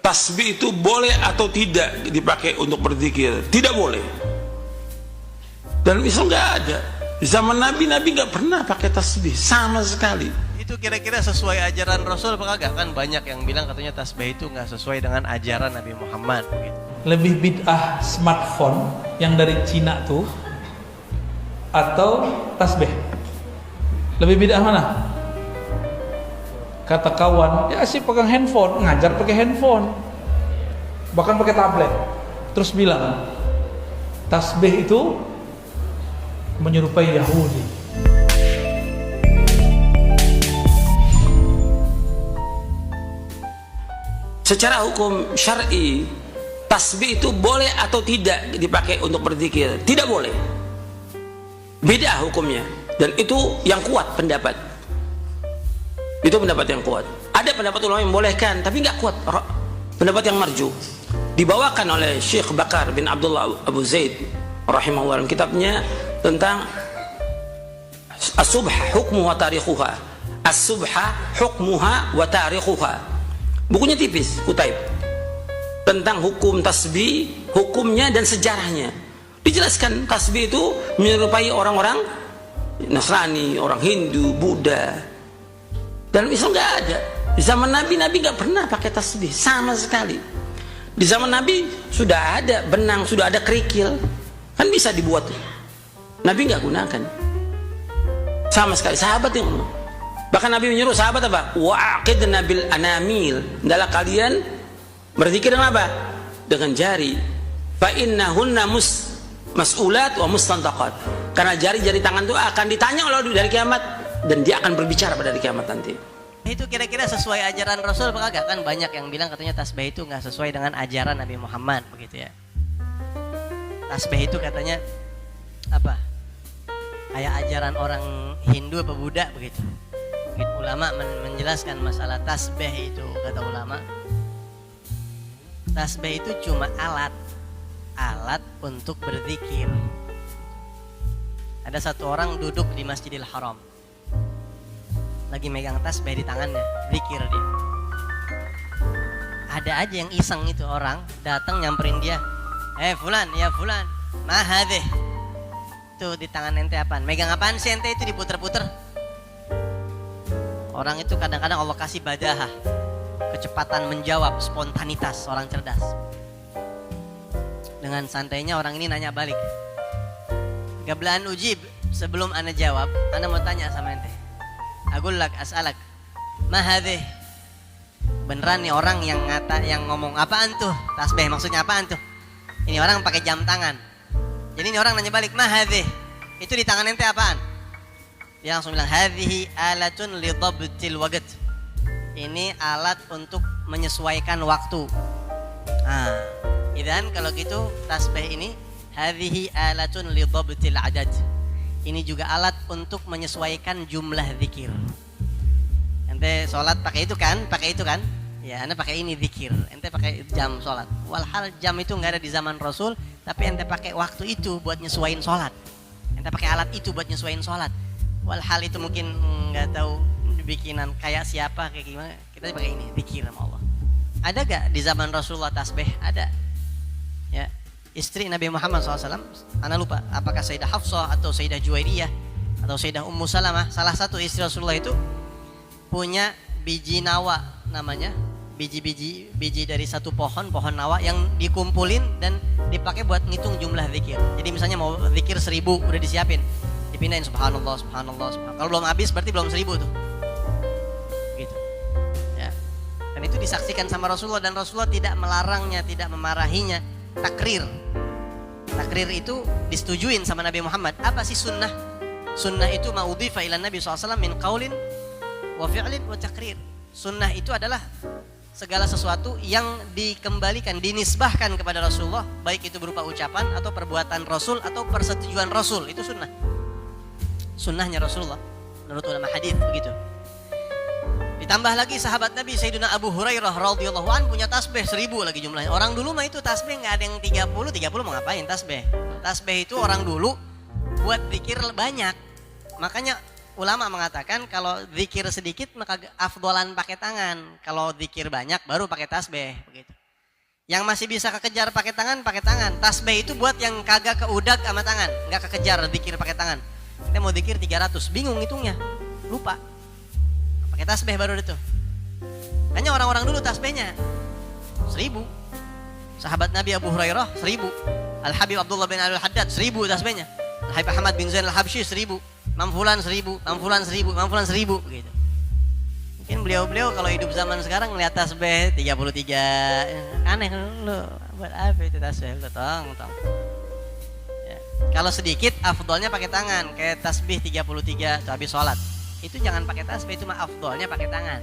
tasbih itu boleh atau tidak dipakai untuk berzikir? Tidak boleh. Dan Islam nggak ada. Di zaman Nabi nggak pernah pakai tasbih sama sekali. Itu kira-kira sesuai ajaran Rasul apa kagak? Kan banyak yang bilang katanya tasbih itu nggak sesuai dengan ajaran Nabi Muhammad begitu. Lebih bid'ah smartphone yang dari Cina tuh atau tasbih? Lebih bid'ah mana? Kata kawan, ya sih pegang handphone, ngajar pakai handphone, bahkan pakai tablet. Terus bilang, tasbih itu menyerupai Yahudi. Secara hukum syar'i, tasbih itu boleh atau tidak dipakai untuk berzikir? Tidak boleh. Beda hukumnya. Dan itu yang kuat pendapat. Itu pendapat yang kuat. Ada pendapat ulama yang membolehkan, tapi nggak kuat. Pendapat yang marju. Dibawakan oleh Syekh Bakar bin Abdullah Abu Zaid rahimahullah dalam kitabnya tentang As-Subha Hukmuha wa Tarikhuha. As-Subha Hukmuha wa Tarikhuha. Bukunya tipis, kutaib. Tentang hukum tasbih, hukumnya dan sejarahnya. Dijelaskan tasbih itu menyerupai orang-orang Nasrani, orang Hindu, Buddha. Dalam Islam nggak ada. Di zaman Nabi nggak pernah pakai tasbih sama sekali. Di zaman Nabi sudah ada benang, sudah ada kerikil, kan bisa dibuat. Nabi nggak gunakan sama sekali. Sahabat yang bahkan Nabi menyuruh sahabat apa? Wa'aqidna bil anamil. Adalah kalian berzikir dengan apa? Dengan jari. Fa innahunna mas'ulat wa mustantaqat. Karena jari-jari tangan itu akan ditanya oleh dari kiamat dan dia akan berbicara pada hari kiamat nanti. Itu kira-kira sesuai ajaran Rasul apa kagak? Kan banyak yang bilang katanya tasbih itu nggak sesuai dengan ajaran Nabi Muhammad begitu ya. Tasbih itu katanya apa? Kayak ajaran orang Hindu apa Buddha begitu. Mungkin ulama menjelaskan masalah tasbih itu, kata ulama. Tasbih itu cuma alat untuk berzikir. Ada satu orang duduk di Masjidil Haram, lagi megang tasbih di tangannya, zikir dia. Ada aja yang iseng itu orang datang nyamperin dia, fulan, ya fulan, mahadeh. Tuh di tangan ente apaan? Megang apaan sih ente? Itu diputer-puter. Orang itu kadang-kadang Allah kasih badahah, kecepatan menjawab, spontanitas orang cerdas. Dengan santainya orang ini nanya balik, gablaan ujib, sebelum anda jawab, anda mau tanya sama ente. Agullak as'alak mahadeh. Beneran nih orang yang ngomong apaan tuh? Tasbih maksudnya apaan tuh? Ini orang pakai jam tangan. Jadi ini orang nanya balik, mahadeh. Itu di tangan ente apaan? Dia langsung bilang, hadhihi alatun li dhabtil waqt. Ini alat untuk menyesuaikan waktu. Idan kalau gitu tasbih ini hadhihi alatun li dhabtil adad. Ini juga alat untuk menyesuaikan jumlah zikir. Ente sholat pakai itu kan? Ya, anda pakai ini zikir. Ente pakai jam sholat. Walhal jam itu nggak ada di zaman Rasul, tapi ente pakai waktu itu buat nyesuaiin sholat. Ente pakai alat itu buat nyesuaiin sholat. Walhal itu mungkin nggak tahu bikinan kayak siapa, kayak gimana. Kita pakai ini zikir sama Allah. Ada gak di zaman Rasulullah tasbih? Ada. Ya. Istri Nabi Muhammad SAW, anda lupa apakah Sayyidah Hafsah atau Sayyidah Juwairiyah atau Sayyidah Ummu Salamah, salah satu istri Rasulullah itu punya biji nawa namanya, biji dari satu pohon nawa yang dikumpulin dan dipakai buat ngitung jumlah zikir. Jadi misalnya mau zikir 1000 udah disiapin, dipindahin subhanallah. Kalau belum habis berarti belum 1000 tuh. Gitu. Ya. Dan itu disaksikan sama Rasulullah dan Rasulullah tidak melarangnya, tidak memarahinya. Takrir itu disetujuin sama Nabi Muhammad. Apa sih sunnah? Sunnah itu ma'udhifa ila Nabi SAW min qaulin wa fi'lin wa takrir. Sunnah itu adalah segala sesuatu yang dikembalikan, dinisbahkan kepada Rasulullah, baik itu berupa ucapan atau perbuatan Rasul atau persetujuan Rasul. Itu sunnah. Sunnahnya Rasulullah menurut ulama hadis begitu. Ditambah lagi sahabat Nabi Sayyidina Abu Hurairah radhiyallahu anhu punya tasbih 1000 lagi jumlahnya. Orang dulu mah itu tasbih nggak ada yang 30 mau ngapain tasbih? Tasbih itu orang dulu buat zikir banyak. Makanya ulama mengatakan kalau zikir sedikit maka afdolan pakai tangan. Kalau zikir banyak baru pakai tasbih begitu. Yang masih bisa kekejar pakai tangan, pakai tangan. Tasbih itu buat yang kagak keudag sama tangan, nggak kekejar zikir pakai tangan. Kita mau zikir 300, bingung hitungnya, lupa. Pakai tasbih baru itu. Hanya orang-orang dulu tasbihnya 1000. Sahabat Nabi Abu Hurairah 1000. Al-Habib Abdullah bin Al-Haddad 1000 tasbihnya. Al-Habib Ahmad bin Zain Al-Habsyi 1000. Imam Fulan 1000, Imam Fulan 1000, Imam Fulan 1000 gitu. Mungkin beliau-beliau kalau hidup zaman sekarang ngeliat tasbih 33, aneh lu, buat apa itu tasbih lu, tong. Ya. Kalau sedikit afdolnya pakai tangan, kayak tasbih 33 itu habis sholat. Itu jangan pakai tasbih, itu mah afdolnya pakai tangan.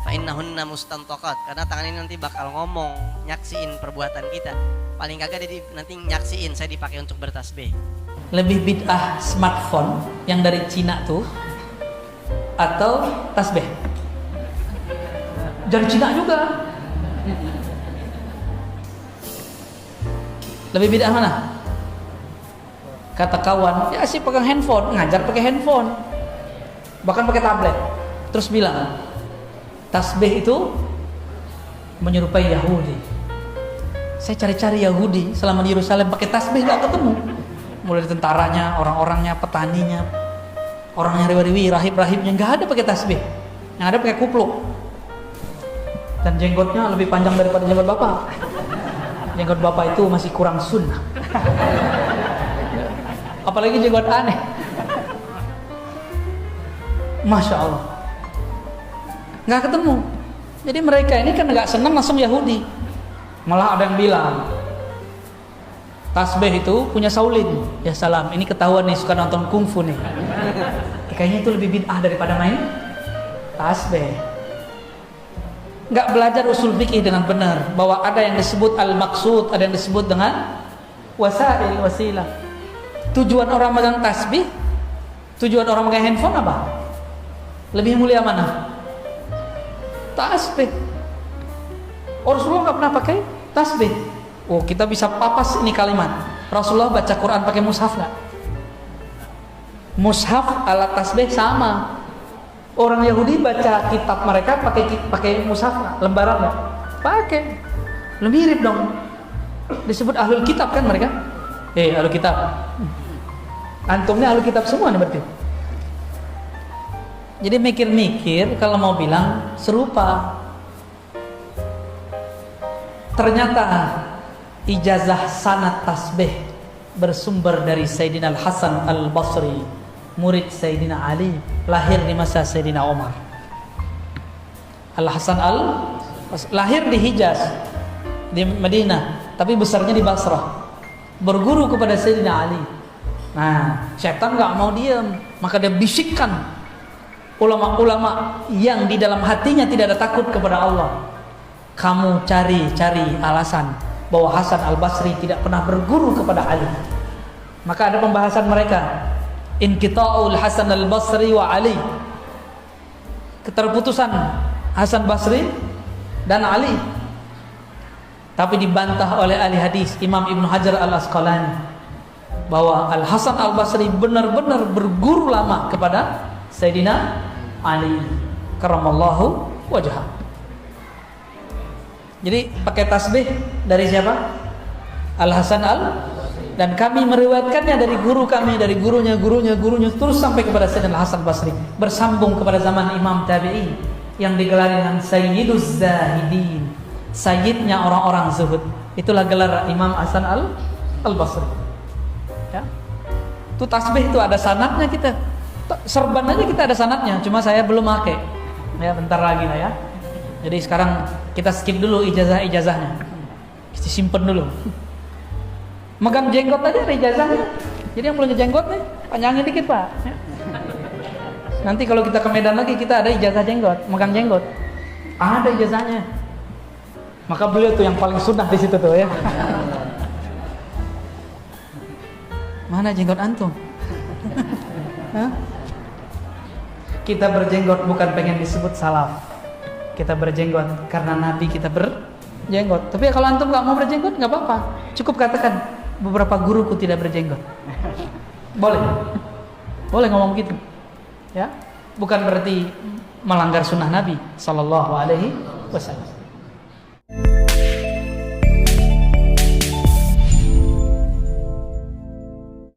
Fa innahunna mustantaqat, karena tangan ini nanti bakal ngomong, nyaksiin perbuatan kita. Paling kagak dia nanti nyaksiin saya dipakai untuk bertasbih. Lebih bid'ah smartphone yang dari Cina tuh atau tasbih? Dari Cina juga. Lebih bid'ah mana? Kata kawan, ya sih pegang handphone, ngajar pakai handphone, bahkan pakai tablet. Terus bilang, tasbih itu menyerupai Yahudi. Saya cari-cari Yahudi selama di Yerusalem pakai tasbih nggak ketemu. Mulai dari tentaranya, orang-orangnya, petaninya, orangnya riwi-riwi, rahib-rahibnya nggak ada pakai tasbih, yang ada pakai kupluk. Dan jenggotnya lebih panjang daripada jenggot bapak. Jenggot bapak itu masih kurang sunnah. Apalagi jenggot aneh. Masya Allah, nggak ketemu. Jadi mereka ini kan nggak senang langsung Yahudi. Malah ada yang bilang tasbih itu punya Saulin. Ya salam, ini ketahuan nih suka nonton kungfu nih. Kayaknya itu lebih bid'ah daripada main tasbih. Nggak belajar usul fikih dengan benar, bahwa ada yang disebut al-maqsud, ada yang disebut dengan wasail, wasilah. Tujuan orang megang tasbih, tujuan orang megang handphone apa? Lebih mulia mana? Tasbih. Rasulullah nggak pernah pakai tasbih. Oh, kita bisa papas ini kalimat. Rasulullah baca Quran pakai mushaf nggak? Mushaf alat tasbih sama. Orang Yahudi baca kitab mereka pakai mushaf nggak? Lembaran nggak? Pakai. Lebih mirip dong. Disebut ahlul kitab kan mereka? Ahlul kitab. Antumnya ahlul kitab semua nih berarti. Jadi mikir-mikir kalau mau bilang serupa. Ternyata ijazah sanad tasbih bersumber dari Sayyidina Al-Hasan Al-Basri, murid Sayyidina Ali, lahir di masa Sayyidina Umar. Al-Hasan lahir di Hijaz, di Madinah, tapi besarnya di Basrah. Berguru kepada Sayyidina Ali. Nah, syaitan nggak mau diam, maka dia bisikkan ulama-ulama yang di dalam hatinya tidak ada takut kepada Allah. Kamu cari alasan bahwa Hasan Al-Basri tidak pernah berguru kepada Ali. Maka ada pembahasan mereka, inqita'ul Hasan Al-Basri wa Ali, keterputusan Hasan Basri dan Ali. Tapi dibantah oleh ahli hadis Imam Ibnu Hajar Al-Asqalani bahwa Al-Hasan Al-Basri benar-benar berguru lama kepada Sayyidina Ali karamallahu wajhah. Jadi pakai tasbih dari siapa? Al-Hasan dan kami meriwayatkannya dari guru kami, dari gurunya terus sampai kepada Sayyidina Hasan Basri, bersambung kepada zaman Imam Tabi'in yang digelar dengan Sayyiduz Zahidin, sayyidnya orang-orang zuhud. Itulah gelar Imam Hasan Al-Basri. Ya. Itu tasbih itu ada sanadnya kita. Serban aja kita ada sanadnya, cuma saya belum pakai. Ya, bentar lagi lah ya. Jadi sekarang kita skip dulu ijazahnya, kita simpen dulu. Megang jenggot aja ada ijazahnya. Jadi yang punya jenggot nih, panjangin dikit pak. Nanti kalau kita ke Medan lagi kita ada ijazah jenggot, megang jenggot, ada ijazahnya. Maka beliau tuh yang paling sunnah di situ tuh ya. Mana jenggot antum? Kita berjenggot bukan pengen disebut salaf. Kita berjenggot karena Nabi kita berjenggot. Tapi kalau antum nggak mau berjenggot nggak apa-apa. Cukup katakan beberapa guruku tidak berjenggot. Boleh ngomong gitu. Ya, bukan berarti melanggar sunnah Nabi Sallallahu Alaihi Wasallam.